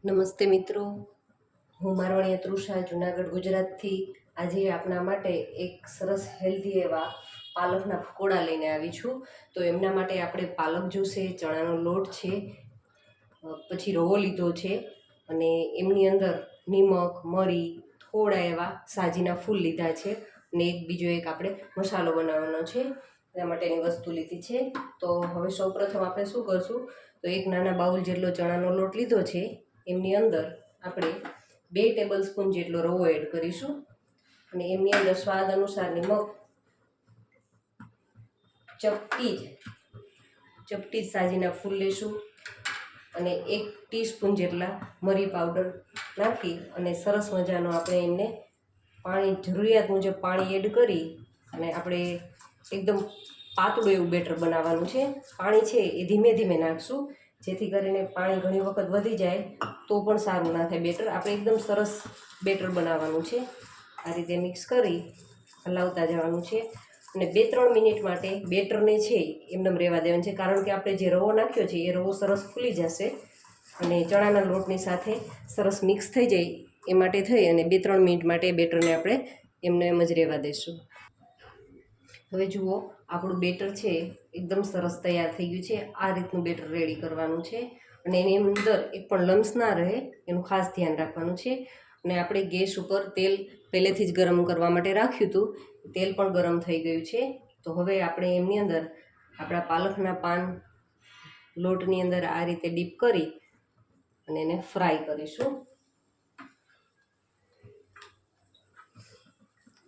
નમસ્તે મિત્રો, હું મારવાણીયા તૃષા જુનાગઢ ગુજરાતથી આજે આપણા માટે એક સરસ હેલ્ધી એવા પાલકના પકોડા લઈને આવી છું. તો એમના માટે આપણે પાલક જોશે, ચણાનો લોટ છે, પછી રવો લીધો છે અને એમની અંદર નિમક, મરી, થોડા એવા સાજીના ફૂલ લીધા છે અને બીજો એક આપણે મસાલો બનાવવાનો છે. એના માટેની વસ્તુ લીધી છે. તો હવે સૌપ્રથમ આપણે શું કરશું, તો એક નાના બાઉલ જેટલો ચણાનો લોટ લીધો છે. એમની અંદર આપણે 2 ટેબલ સ્પૂન જેટલો રવો એડ કરીશું અને એમની અંદર સ્વાદ અનુસાર નિમક, ચપટી સાજીના ફૂલ લેશું અને 1 ટીસ્પૂન જેટલા મરી પાવડર નાખી અને સરસ મજાનો આપણે એમને જરૂરિયાત મુજબ પાણી એડ કરી અને આપણે એકદમ પાતળું એવું બેટર બનાવવાનું છે. પાણી છે એ ધીમે ધીમે નાખશું, જેથી કરીને પાણી ઘણી વખત વધી જાય તો પણ સારું ના થાય બેટર. આપણે એકદમ સરસ બેટર બનાવવાનું છે. આ રીતે મિક્સ કરી હલાવતા જવાનું છે અને 2-3 મિનિટ માટે બેટરને છે એમનેમ રહેવા દેવાનું છે, કારણ કે આપણે જે રવો નાખ્યો છે એ રવો સરસ ફૂલી જશે અને ચણાના લોટની સાથે સરસ મિક્સ થઈ જાય એ માટે થઈ અને 2-3 મિનિટ માટે બેટરને આપણે એમને એમ જ રહેવા દઈશું. હવે જુઓ, આપણું બેટર છે એકદમ સરસ તૈયાર થઈ ગયું છે. આ રીતનું બેટર રેડી કરવાનું છે અને એની અંદર એક પણ લમ્સ ના રહે એનું ખાસ ધ્યાન રાખવાનું છે. અને આપણે ગેસ ઉપર તેલ પહેલેથી જ ગરમ કરવા માટે રાખ્યું હતું. તેલ પણ ગરમ થઈ ગયું છે. તો હવે આપણે એમની અંદર આપણા પાલકના પાન લોટની અંદર આ રીતે ડીપ કરી અને એને ફ્રાય કરીશું.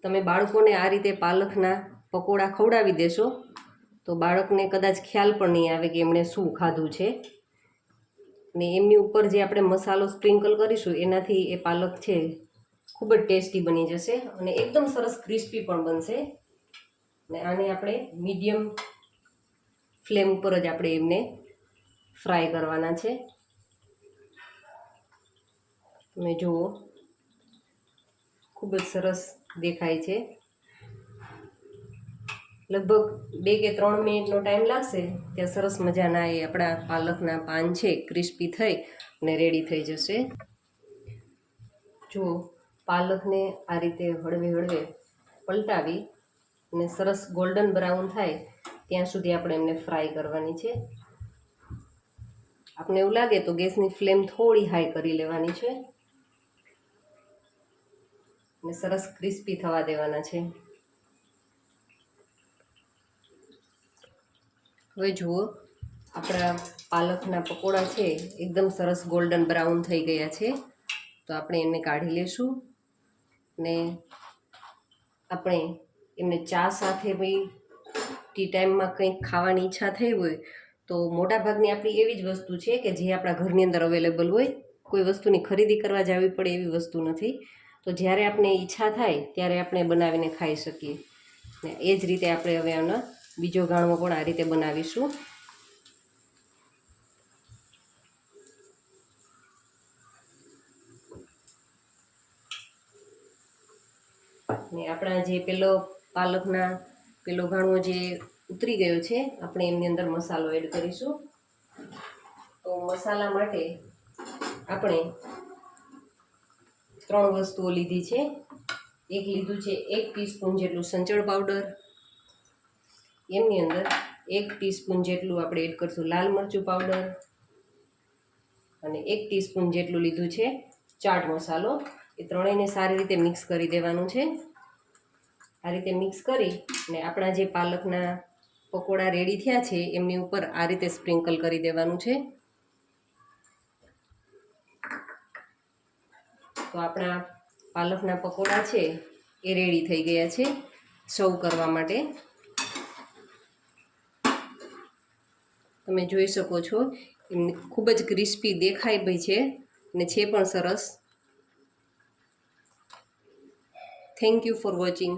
તમે બાળકોને આ રીતે પાલકના પકોડા ખવડાવી દેશો તો બાળકને કદાચ ખ્યાલ પણ નહીં આવે કે એમણે શું ખાધું છે. અને એમની ઉપર જે આપણે મસાલો સ્પ્રિંકલ કરીશું એનાથી એ પાલક છે ખૂબ જ ટેસ્ટી બની જશે અને એકદમ સરસ ક્રિસ્પી પણ બનશે. અને આને આપણે મીડિયમ ફ્લેમ ઉપર જ આપણે એમને ફ્રાય કરવાના છે. તમે જુઓ, ખૂબ જ સરસ દેખાય છે. લગભગ 2 કે 3 મિનિટનો ટાઈમ લાગશે ત્યાં સરસ મજાના એ આપણા પાલકના પાન છે ક્રિસ્પી થઈ અને રેડી થઈ જશે. જુઓ, પાલકને આ રીતે હળવે હળવે પલટાવી અને સરસ ગોલ્ડન બ્રાઉન થાય ત્યાં સુધી આપણે એમને ફ્રાય કરવાની છે. આપણે એવું લાગે તો ગેસની ફ્લેમ થોડી હાઈ કરી લેવાની છે અને સરસ ક્રિસ્પી થવા દેવાના છે. હવે જુઓ, આપણા પાલકના પકોડા છે એકદમ સરસ ગોલ્ડન બ્રાઉન થઈ ગયા છે. તો આપણે એને કાઢી લેશું ને આપણે એમને ચા સાથે બી ટી ટાઈમમાં કંઈક ખાવાની ઈચ્છા થઈ હોય તો મોટાભાગની આપણી એવી જ વસ્તુ છે કે જે આપણા ઘરની અંદર અવેલેબલ હોય. કોઈ વસ્તુની ખરીદી કરવા જવી પડે એવી વસ્તુ નથી. તો જ્યારે આપણે ઈચ્છા થાય ત્યારે આપણે બનાવીને ખાઈ શકીએ. ને એ જ રીતે આપણે હવે આનો બીજો ગાણો પણ આ રીતે બનાવીશું. ને આપણા જે પાલકના ગાણો જે ઉતરી ગયો છે, આપણે એમની અંદર મસાલો એડ કરીશું. તો મસાલા માટે આપણે 3 વસ્તુઓ લીધી છે. એક લીધું છે 1 ટીસ્પૂન જેટલું સંચળ પાવડર, એમની અંદર 1 ટીસ્પૂન જેટલું આપણે એડ કરીશું લાલ મરચું પાવડર અને 1 ટીસ્પૂન જેટલું લીધું છે ચાટ મસાલો. એ ત્રણેયને સારી રીતે મિક્સ કરી દેવાનું છે. આ રીતે મિક્સ કરી અને આપણા જે પાલકના પકોડા રેડી થયા છે એમની ઉપર આ રીતે સ્પ્રિંકલ કરી દેવાનું છે. તો આપણા પાલકના પકોડા છે એ રેડી થઈ ગયા છે સર્વ કરવા માટે. તમે જોઈ શકો છો, એમને ખૂબ જ ક્રિસ્પી દેખાય ભાઈ છે અને છે પણ સરસ. Thank you for watching.